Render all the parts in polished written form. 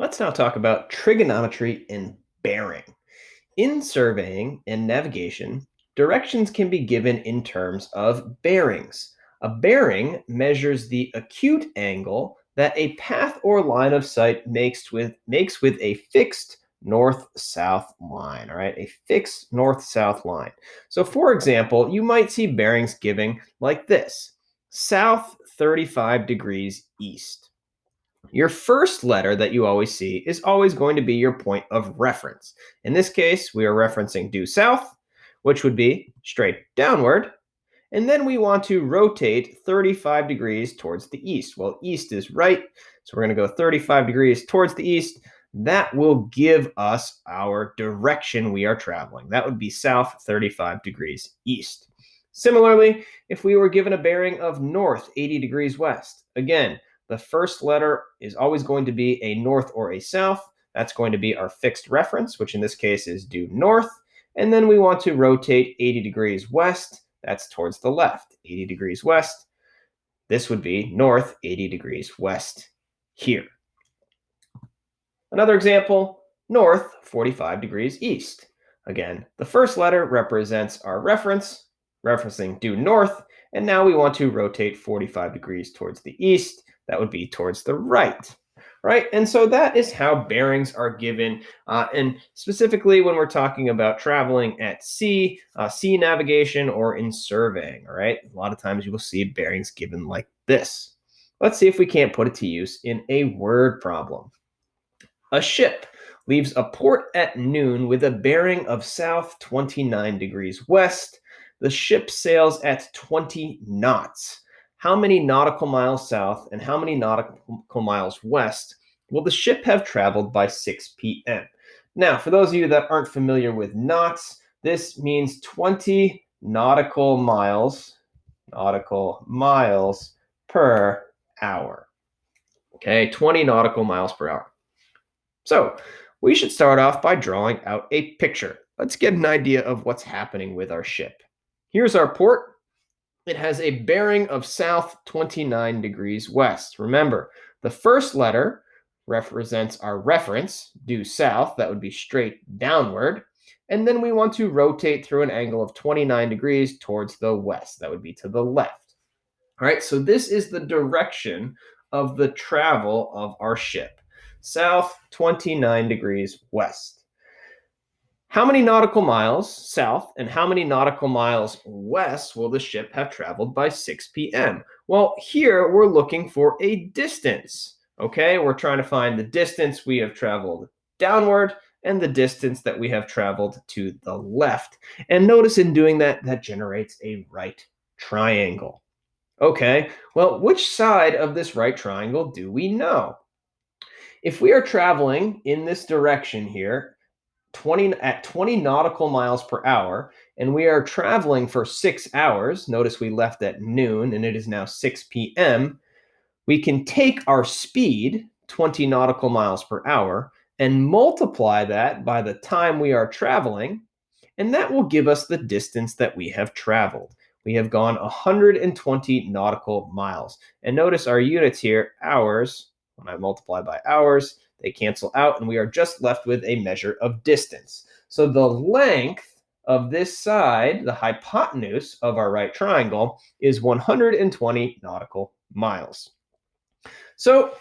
Let's now talk about trigonometry and bearing. In surveying and navigation, directions can be given in terms of bearings. A bearing measures the acute angle that a path or line of sight makes with a fixed north-south line, all right? A fixed north-south line. So for example, you might see bearings giving like this: south 35 degrees east. Your first letter that you always see is always going to be your point of reference. In this case, we are referencing due south, which would be straight downward. And then we want to rotate 35 degrees towards the east. Well, east is right, so we're going to go 35 degrees towards the east. That will give us our direction we are traveling. That would be south 35 degrees east. Similarly, if we were given a bearing of north 80 degrees west, again, the first letter is always going to be a north or a south. That's going to be our fixed reference, which in this case is due north. And then we want to rotate 80 degrees west. That's towards the left, 80 degrees west. This would be north 80 degrees west here. Another example, north 45 degrees east. Again, the first letter represents our reference, referencing due north, and now we want to rotate 45 degrees towards the east. That would be towards the right, right? And so that is how bearings are given. And specifically when we're talking about traveling at sea, sea navigation, or in surveying, all right? A lot of times you will see bearings given like this. Let's see if we can't put it to use in a word problem. A ship leaves a port at noon with a bearing of south 29 degrees west. The ship sails at 20 knots. How many nautical miles south and how many nautical miles west will the ship have traveled by 6 p.m.? Now, for those of you that aren't familiar with knots, this means 20 nautical miles per hour. Okay, 20 nautical miles per hour. So we should start off by drawing out a picture. Let's get an idea of what's happening with our ship. Here's our port. It has a bearing of south 29 degrees west. Remember, the first letter represents our reference, due south. That would be straight downward. And then we want to rotate through an angle of 29 degrees towards the west. That would be to the left. All right, so this is the direction of the travel of our ship. South 29 degrees west. How many nautical miles south and how many nautical miles west will the ship have traveled by 6 p.m.? Well, here we're looking for a distance. Okay, we're trying to find the distance we have traveled downward and the distance that we have traveled to the left. And notice in doing that, that generates a right triangle. Okay, well, which side of this right triangle do we know? If we are traveling in this direction here, 20 nautical miles per hour, and we are traveling for 6 hours, notice we left at noon and it is now 6 p.m., we can take our speed, 20 nautical miles per hour, and multiply that by the time we are traveling, and that will give us the distance that we have traveled. We have gone 120 nautical miles. And notice our units here, hours. When I multiply by hours, they cancel out, and we are just left with a measure of distance. So the length of this side, the hypotenuse of our right triangle, is 120 nautical miles. So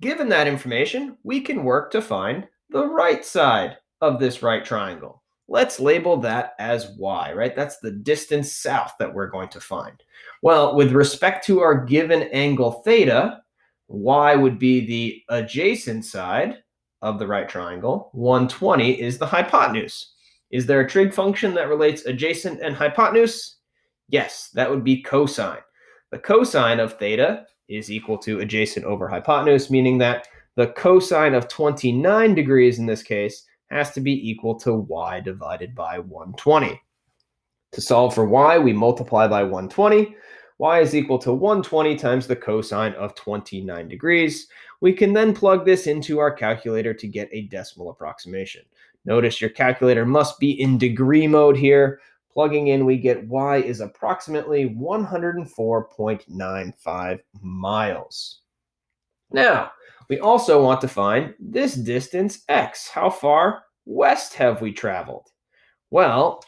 given that information, we can work to find the right side of this right triangle. Let's label that as y, right? That's the distance south that we're going to find. Well, with respect to our given angle theta, y would be the adjacent side of the right triangle. 120 is the hypotenuse. Is there a trig function that relates adjacent and hypotenuse? Yes, that would be cosine. The cosine of theta is equal to adjacent over hypotenuse, meaning that the cosine of 29 degrees in this case has to be equal to y divided by 120. To solve for y, we multiply by 120. Y is equal to 120 times the cosine of 29 degrees. We can then plug this into our calculator to get a decimal approximation. Notice your calculator must be in degree mode here. Plugging in, we get y is approximately 104.95 miles. Now, We also want to find this distance x. How far west have we traveled? Well,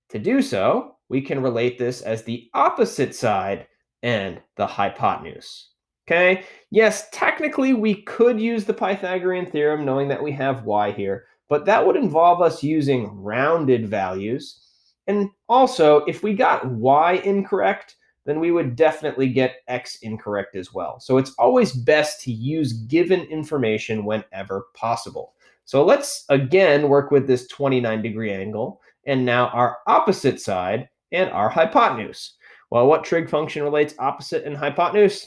to do so, we can relate this as the opposite side and the hypotenuse. Okay, yes, technically we could use the Pythagorean theorem knowing that we have y here, but that would involve us using rounded values. And also, if we got y incorrect, then we would definitely get x incorrect as well. So it's always best to use given information whenever possible. So let's again work with this 29-degree angle and now our opposite side and our hypotenuse. Well, what trig function relates opposite and hypotenuse?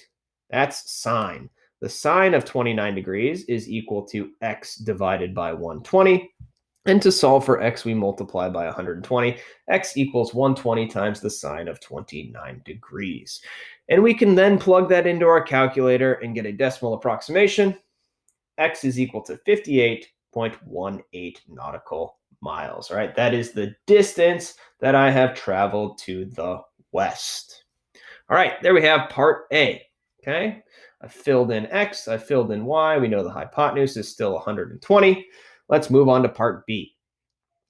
That's sine. The sine of 29 degrees is equal to x divided by 120. And to solve for x, we multiply by 120. X equals 120 times the sine of 29 degrees. And we can then plug that into our calculator and get a decimal approximation. X is equal to 58.18 nautical miles. All right, that is the distance that I have traveled to the west. All right, there we have part A. Okay, I filled in X, I filled in Y. We know the hypotenuse is still 120. Let's move on to part B.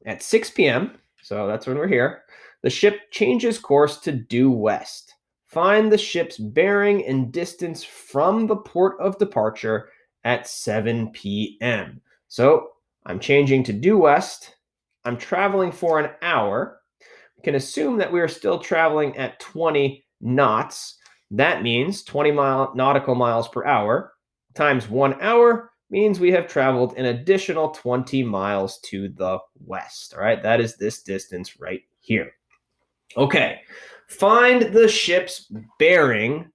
At 6 p.m., so that's when we're here, the ship changes course to due west. Find the ship's bearing and distance from the port of departure at 7 p.m. So I'm changing to due west. I'm traveling for an hour. We can assume that we are still traveling at 20 knots. That means 20 nautical miles per hour times 1 hour means we have traveled an additional 20 miles to the west. All right, that is this distance right here. Okay, find the ship's bearing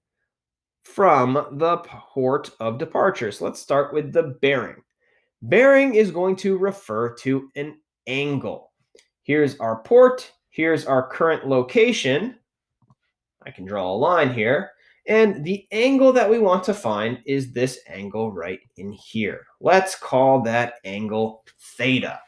from the port of departure. So let's start with the bearing. Bearing is going to refer to an angle. Here's our port. Here's our current location. I can draw a line here. And the angle that we want to find is this angle right in here. Let's call that angle theta.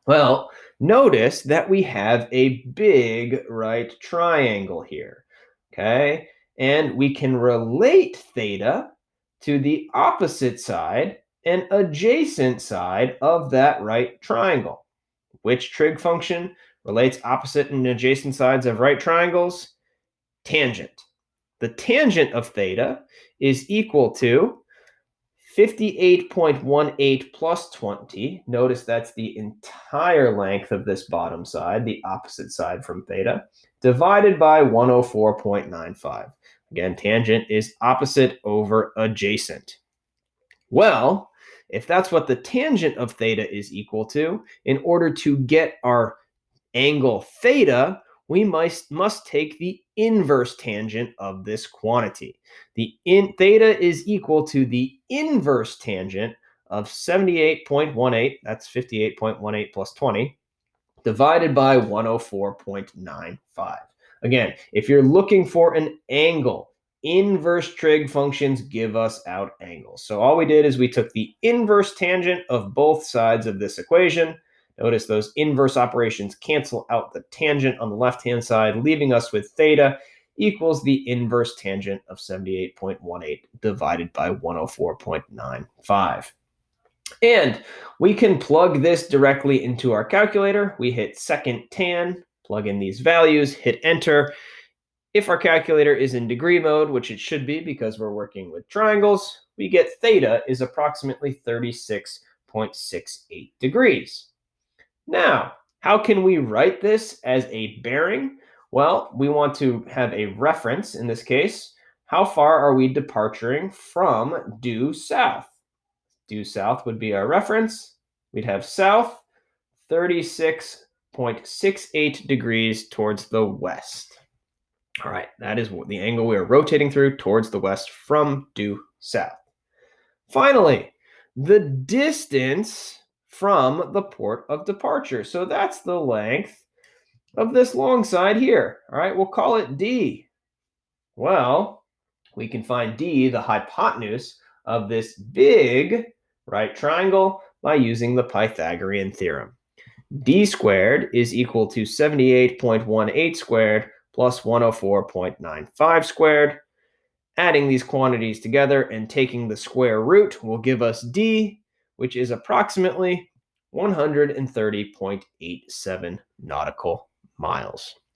Well, notice that we have a big right triangle here, okay? And we can relate theta to the opposite side and adjacent side of that right triangle. Which trig function relates opposite and adjacent sides of right triangles? Tangent. The tangent of theta is equal to 58.18 plus 20. Notice that's the entire length of this bottom side, the opposite side from theta, divided by 104.95. Again, tangent is opposite over adjacent. Well, if that's what the tangent of theta is equal to, in order to get our angle theta, we must take the inverse tangent of this quantity. Theta is equal to the inverse tangent of 78.18, that's 58.18 plus 20, divided by 104.95. Again, if you're looking for an angle, inverse trig functions give us out angles. So all we did is we took the inverse tangent of both sides of this equation. Notice those inverse operations cancel out the tangent on the left-hand side, leaving us with theta equals the inverse tangent of 78.18 divided by 104.95. And we can plug this directly into our calculator. We hit second tan, plug in these values, hit enter. If our calculator is in degree mode, which it should be because we're working with triangles, we get theta is approximately 36.68 degrees. Now, how can we write this as a bearing? Well, we want to have a reference in this case. How far are we departing from due south? Due south would be our reference. We'd have south 36.68 degrees towards the west. All right, that is the angle we are rotating through towards the west from due south. Finally, the distance from the port of departure. So that's the length of this long side here. All right, we'll call it D. Well, we can find D, the hypotenuse of this big right triangle, by using the Pythagorean theorem. D squared is equal to 78.18 squared plus 104.95 squared. Adding these quantities together and taking the square root will give us d, which is approximately 130.87 nautical miles.